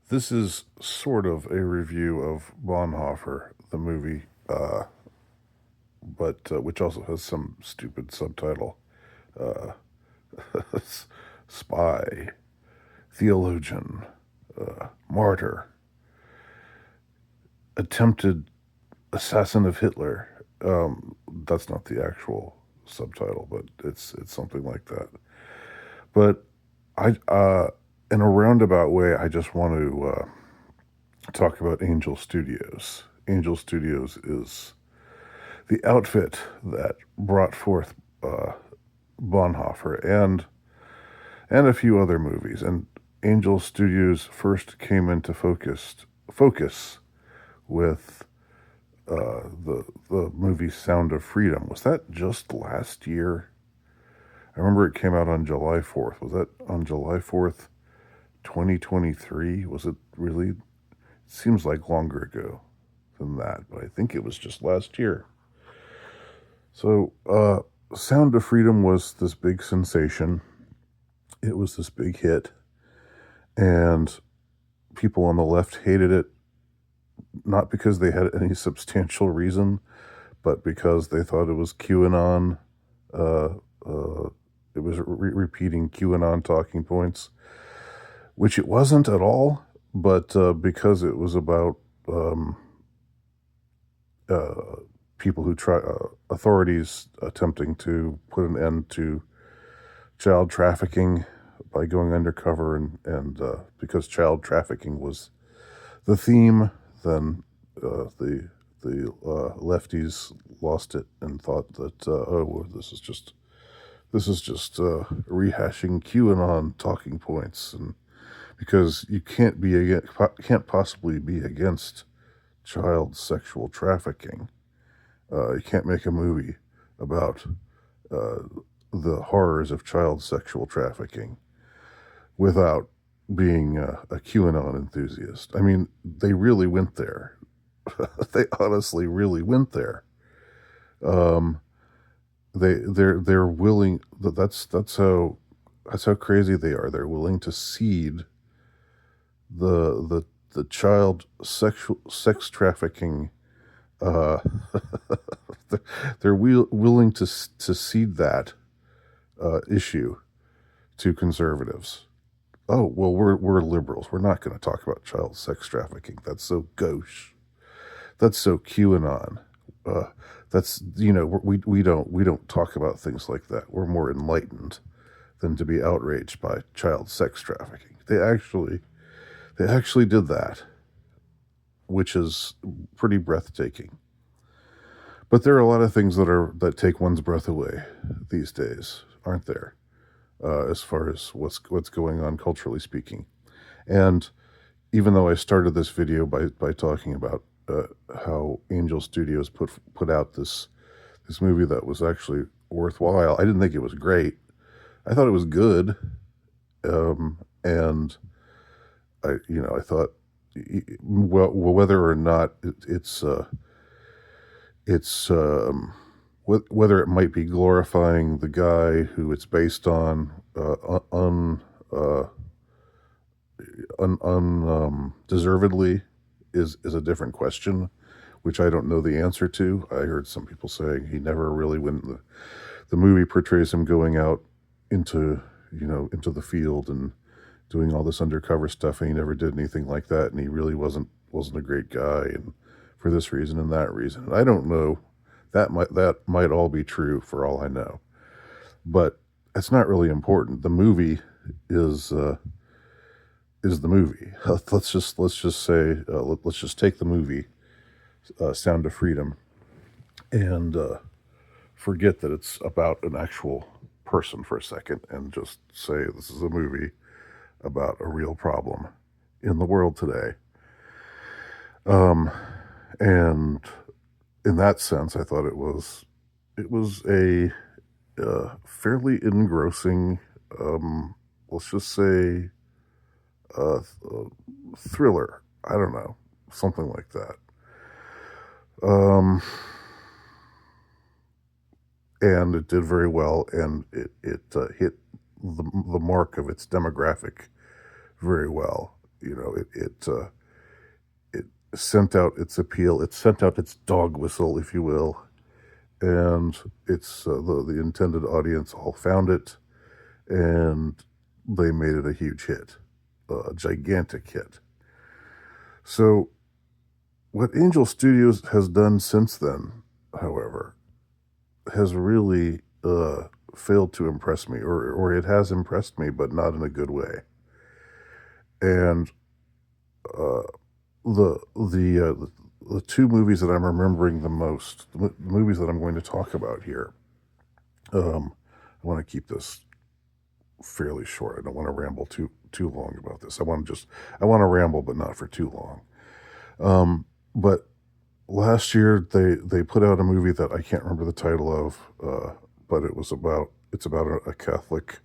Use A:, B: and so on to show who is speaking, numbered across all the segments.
A: This is sort of a review of Bonhoeffer, the movie, but which also has some stupid subtitle. Uh, Spy, theologian, martyr, attempted assassin of Hitler. That's not the actual subtitle, but it's something like that. But in a roundabout way, I just want to talk about Angel Studios. Angel Studios is the outfit that brought forth uh, Bonhoeffer and a few other movies. And Angel Studios first came into focus with the movie Sound of Freedom. Was that just last year? I remember it came out on July 4th. Was that on July 4th, 2023? Was it really? It seems like longer ago than that, but I think it was just last year. So, Sound of Freedom was this big sensation. It was this big hit, and people on the left hated it, not because they had any substantial reason, but because they thought it was QAnon. Uh, it was repeating QAnon talking points, which it wasn't at all, but because it was about um, uh, people who try authorities attempting to put an end to child trafficking by going undercover, and because child trafficking was the theme, then the lefties lost it and thought that this is just rehashing QAnon talking points, and because you can't possibly be against child sexual trafficking. You can't make a movie about uh, the horrors of child sexual trafficking without being a QAnon enthusiast. I mean, they really went there. They honestly really went there. Um, they're willing. That's how crazy they are. They're willing to cede the child sexual sex trafficking. Uh, they're willing to cede that issue to conservatives. Oh well, we're liberals. We're not going to talk about child sex trafficking. That's so gauche. That's so QAnon. Uh, that's we don't talk about things like that. We're more enlightened than to be outraged by child sex trafficking. They actually did that, which is pretty breathtaking. But there are a lot of things that take one's breath away these days, aren't there? As far as what's going on culturally speaking, and even though I started this video by talking about how Angel Studios put out this movie that was actually worthwhile, I didn't think it was great. I thought it was good, and I thought, well, whether or not it's whether it might be glorifying the guy who it's based on uh, deservedly is a different question, which I don't know the answer to. I heard some people saying he never really, when the movie portrays him going out into into the field and doing all this undercover stuff, and he never did anything like that, and he really wasn't a great guy, and for this reason and that reason. And I don't know. That might all be true for all I know, but it's not really important. The movie is is the movie. Let's just say let's just take the movie Sound of Freedom and forget that it's about an actual person for a second, and just say this is a movie about a real problem in the world today. Um, and in that sense, I thought it was a fairly engrossing, let's just say, thriller. I don't know, something like that. Um, and it did very well, and it hit the mark of its demographic very well. You know, it sent out its appeal. It sent out its dog whistle, if you will, and the intended audience all found it, and they made it a huge hit, a gigantic hit. So what Angel Studios has done since then, however, has really failed to impress me, or it has impressed me, but not in a good way. And uh, the two movies that I'm remembering the most, the movies that I'm going to talk about here. I want to keep this fairly short. I don't want to ramble too long about this. I want to ramble, but not for too long. But last year they put out a movie that I can't remember the title of, but it's about a Catholic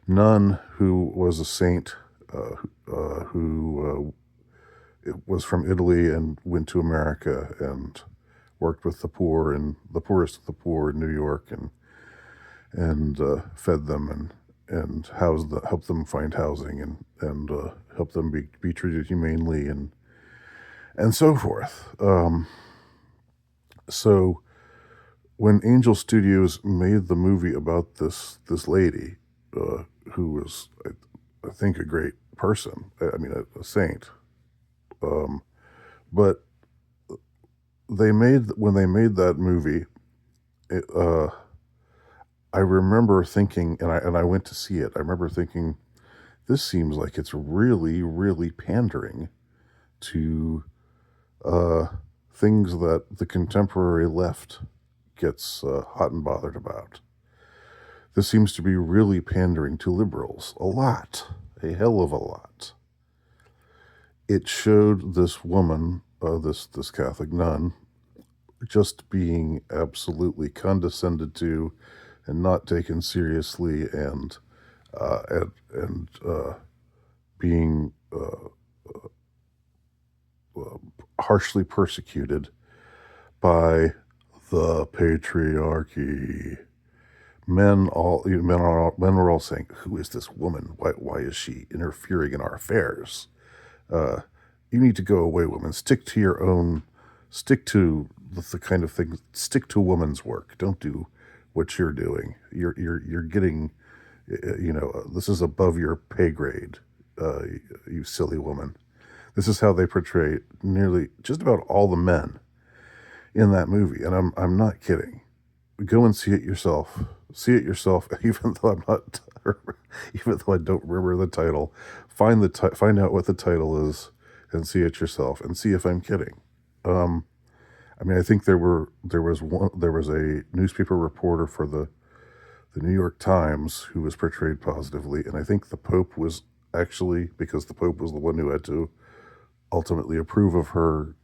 A: nun who was a saint, who it was from Italy and went to America and worked with the poor and the poorest of the poor in New York, and fed them and helped them find housing, and helped them be treated humanely, and so forth. So when Angel Studios made the movie about this lady, who was, I think, a great person. I mean, a saint. Um, but when they made that movie, it, I remember thinking, and I went to see it. I remember thinking, this seems like it's really, really pandering to uh, things that the contemporary left gets hot and bothered about. This seems to be really pandering to liberals a lot, a hell of a lot. It showed this woman, this Catholic nun, just being absolutely condescended to and not taken seriously, and being harshly persecuted by the patriarchy. Men were all saying, "Who is this woman? Why is she interfering in our affairs? You need to go away, woman. Stick to your own. Stick to the kind of thing. Stick to woman's work. Don't do what you're doing. You're getting, this is above your pay grade. You silly woman." This is how they portray nearly just about all the men in that movie, and I'm not kidding. Go and see it yourself. See it yourself. Even though I'm not, even though I don't remember the title, find out what the title is and see it yourself, and see if I'm kidding. I mean, I think there was a newspaper reporter for the New York Times who was portrayed positively, and I think the Pope was actually, because the Pope was the one who had to ultimately approve of her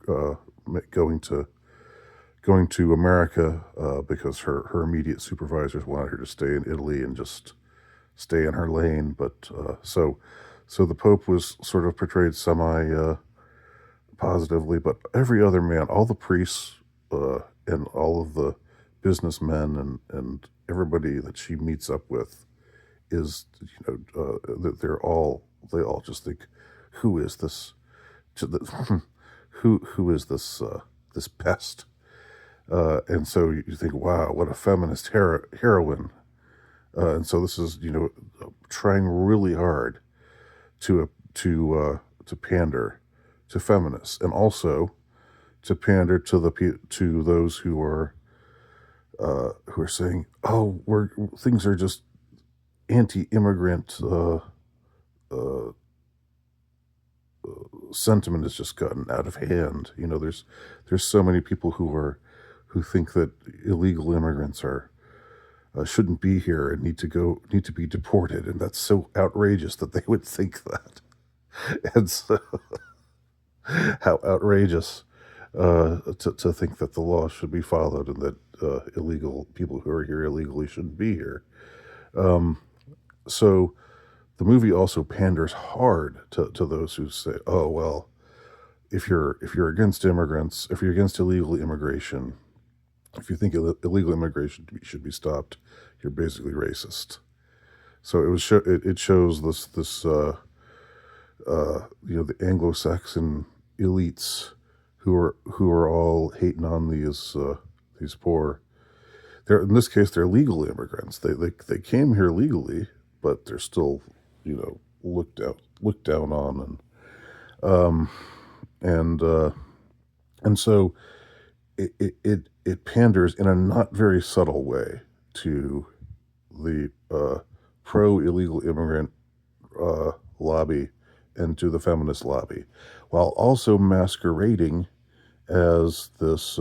A: going to America, because her immediate supervisors wanted her to stay in Italy and just stay in her lane. But so the Pope was sort of portrayed semi positively, but every other man, all the priests, and all of the businessmen, and everybody that she meets up with is, they all just think, who is this? Who is this pest? And so you think, wow, what a feminist heroine. And so this is, trying really hard to pander to feminists, and also to pander to those who are saying, oh, things are just anti-immigrant. Sentiment has just gotten out of hand. There's so many people who think that illegal immigrants shouldn't be here and need to be deported, and that's so outrageous that they would think that. And so, how outrageous to think that the law should be followed, and that illegal people who are here illegally shouldn't be here. So the movie also panders hard to those who say, "Oh well, if you're against immigrants, if you're against illegal immigration, if you think illegal immigration should be stopped, you're basically racist." So it shows the Anglo-Saxon elites who are all hating on these poor. They're in this case they're legal immigrants. They came here legally, but they're still looked down on um, and uh, and so it panders in a not very subtle way to the pro illegal immigrant lobby and to the feminist lobby, while also masquerading as this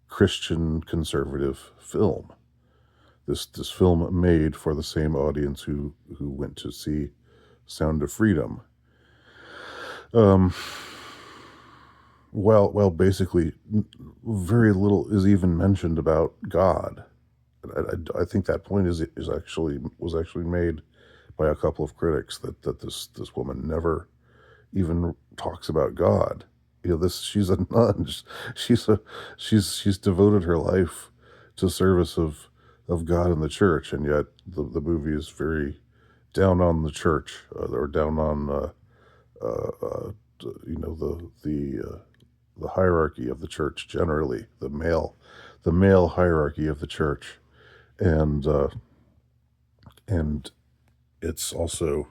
A: Christian conservative film. This film made for the same audience who went to see Sound of Freedom. Um, well, basically, very little is even mentioned about God. I think that point is actually was actually made by a couple of critics that this woman never even talks about God. This she's a nun. She's a she's devoted her life to service of God and the church, and yet the movie is very down on the church, or down on the hierarchy of the church generally, the male hierarchy of the church, and and it's also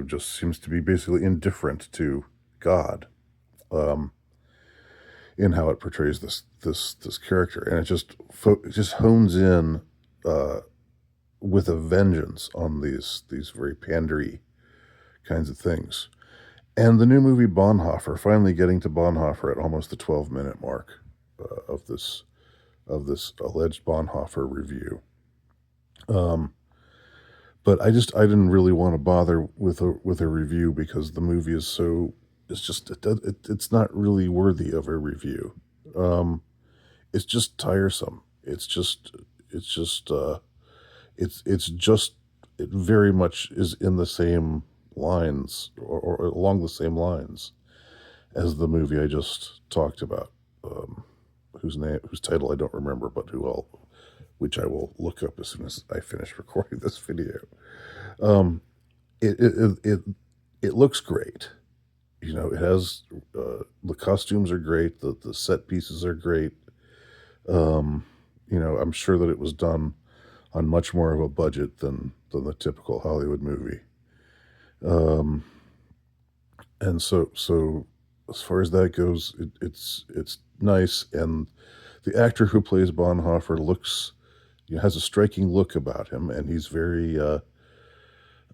A: just seems to be basically indifferent to God, um, in how it portrays this character, and it just hones in uh, with a vengeance on these very pandery kinds of things. And the new movie Bonhoeffer, finally getting to Bonhoeffer at almost the 12-minute mark of this alleged Bonhoeffer review. Um, but I didn't really want to bother with a review because the movie is so it's just it's not really worthy of a review. Um, it's just tiresome. It's just it's just it very much is in the same lines, or along the same lines as the movie I just talked about, um, whose title I don't remember, but which I will look up as soon as I finish recording this video. Um, it, it it it it looks great. It has the costumes are great. The set pieces are great. Um, I'm sure that it was done on much more of a budget than the typical Hollywood movie. Um, and so as far as that goes, it's nice, and the actor who plays Bonhoeffer has a striking look about him, and he's very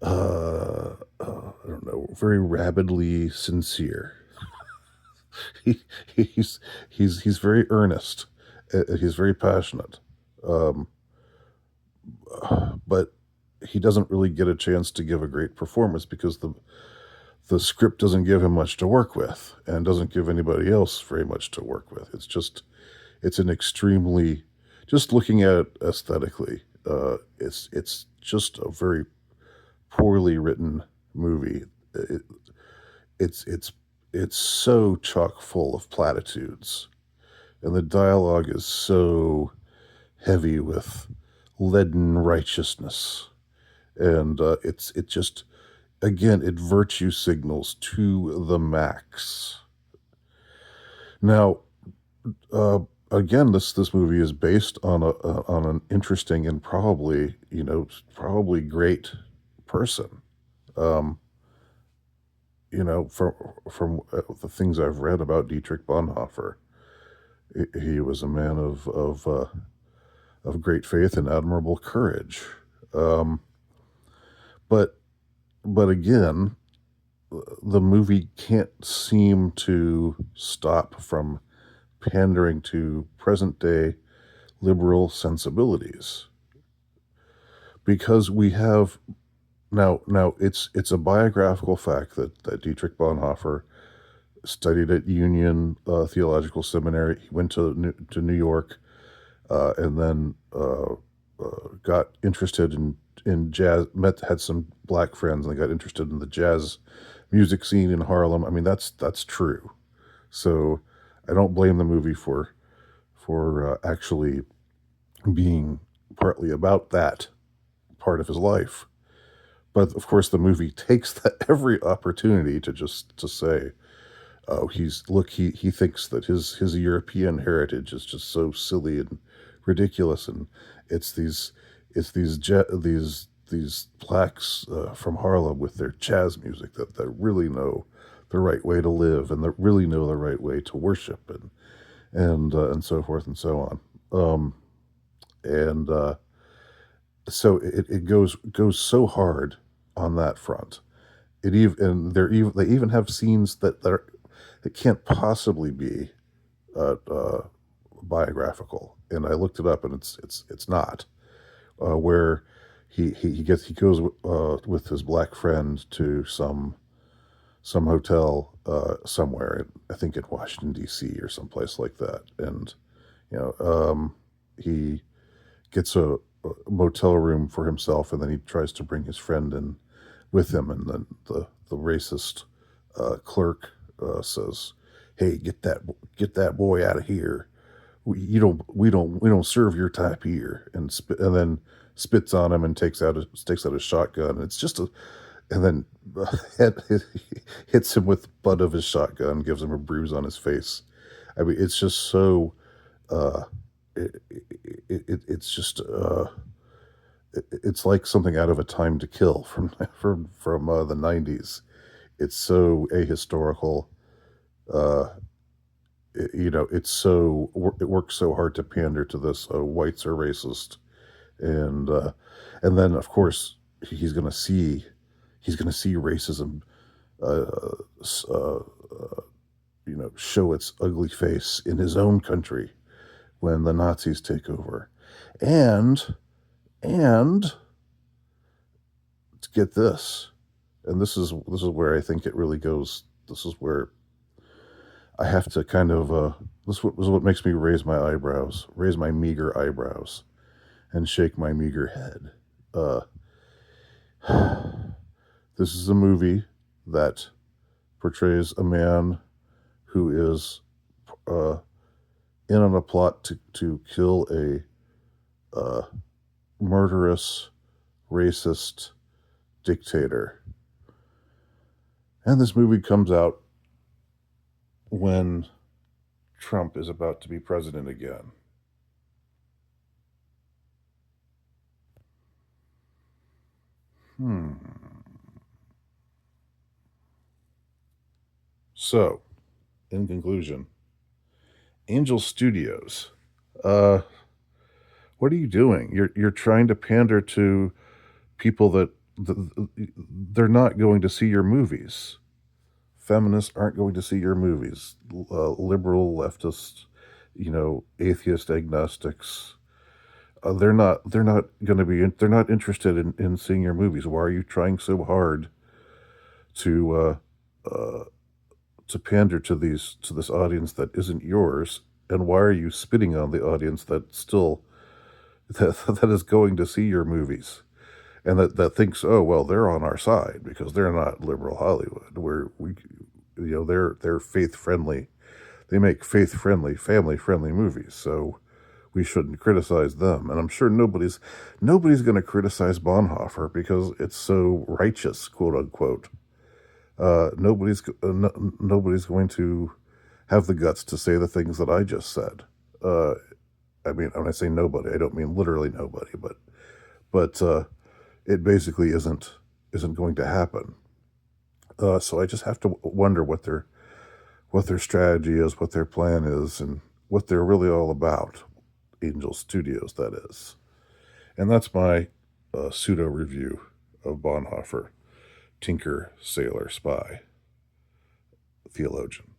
A: I don't know, very rabidly sincere. he, he's very earnest. He's very passionate, um, but he doesn't really get a chance to give a great performance because the script doesn't give him much to work with, and doesn't give anybody else very much to work with. It's an extremely, just looking at it aesthetically, it's just a very poorly written movie. It, it's it's it's so chock full of platitudes, and the dialogue is so heavy with leaden righteousness, and it just again it virtue signals to the max. Now, uh, again, this movie is based on on an interesting and probably great person. Um, from the things I've read about Dietrich Bonhoeffer, he was a man of great faith and admirable courage. Um, but but again, the movie can't seem to stop from pandering to present day liberal sensibilities, because we have now it's a biographical fact that Dietrich Bonhoeffer studied at Union Theological Seminary. He went to New York, and then got interested in jazz. Had some black friends, and they got interested in the jazz music scene in Harlem. I mean, that's true. So I don't blame the movie for actually being partly about that part of his life. but of course the movie takes every opportunity to just to say, oh, he thinks that his European heritage is just so silly and ridiculous, and it's these blacks from Harlem with their jazz music that really know the right way to live and that really know the right way to worship and so forth and so on. And so it goes so hard on that front. It even and they even have scenes that can't possibly be biographical. And I looked it up, and it's not. Where he goes with his black friend to some hotel somewhere. I think in Washington D.C. or someplace like that, and you know he gets a motel room for himself, and then he tries to bring his friend in with him, and then the racist clerk says, "Hey, get that boy out of here. We don't serve your type here," and then spits on him and takes out a shotgun. And it's just a and then head, hits him with the butt of his shotgun, gives him a bruise on his face. I mean, it's just so uh, it's just it's like something out of A Time to Kill from from the '90s. It's so ahistorical. Uh, it works so hard to pander to this whites are racist, and uh, and then of course he's gonna see he's gonna see racism, uh, show its ugly face in his own country when the Nazis take over, and and to get this, and this is where I think it really goes. This is where I have to kind of this is what makes me raise my meager eyebrows, and shake my meager head. Uh, this is a movie that portrays a man who is uh, in on a plot to kill a murderous, racist dictator. And this movie comes out when Trump is about to be president again. Hmm. So, in conclusion, Angel Studios. Uh, what are you doing? You're trying to pander to people that they're not going to see your movies. Feminists aren't going to see your movies. Liberal, leftist, atheist, agnostics. They're not going to be. They're not interested in seeing your movies. Why are you trying so hard to uh, to pander to this audience that isn't yours? And why are you spitting on the audience that still that is going to see your movies? And that thinks, oh well, they're on our side because they're not liberal Hollywood. They're faith friendly. They make faith friendly, family friendly movies. So we shouldn't criticize them. And I'm sure nobody's going to criticize Bonhoeffer because it's so righteous, quote unquote. Nobody's going to have the guts to say the things that I just said. Uh, I mean, when I say nobody, I don't mean literally nobody, but it basically isn't going to happen. So I just have to wonder what their strategy is, what their plan is, and what they're really all about. Angel Studios, that is. And that's my pseudo review of Bonhoeffer, Tinker, Sailor, Spy, Theologian.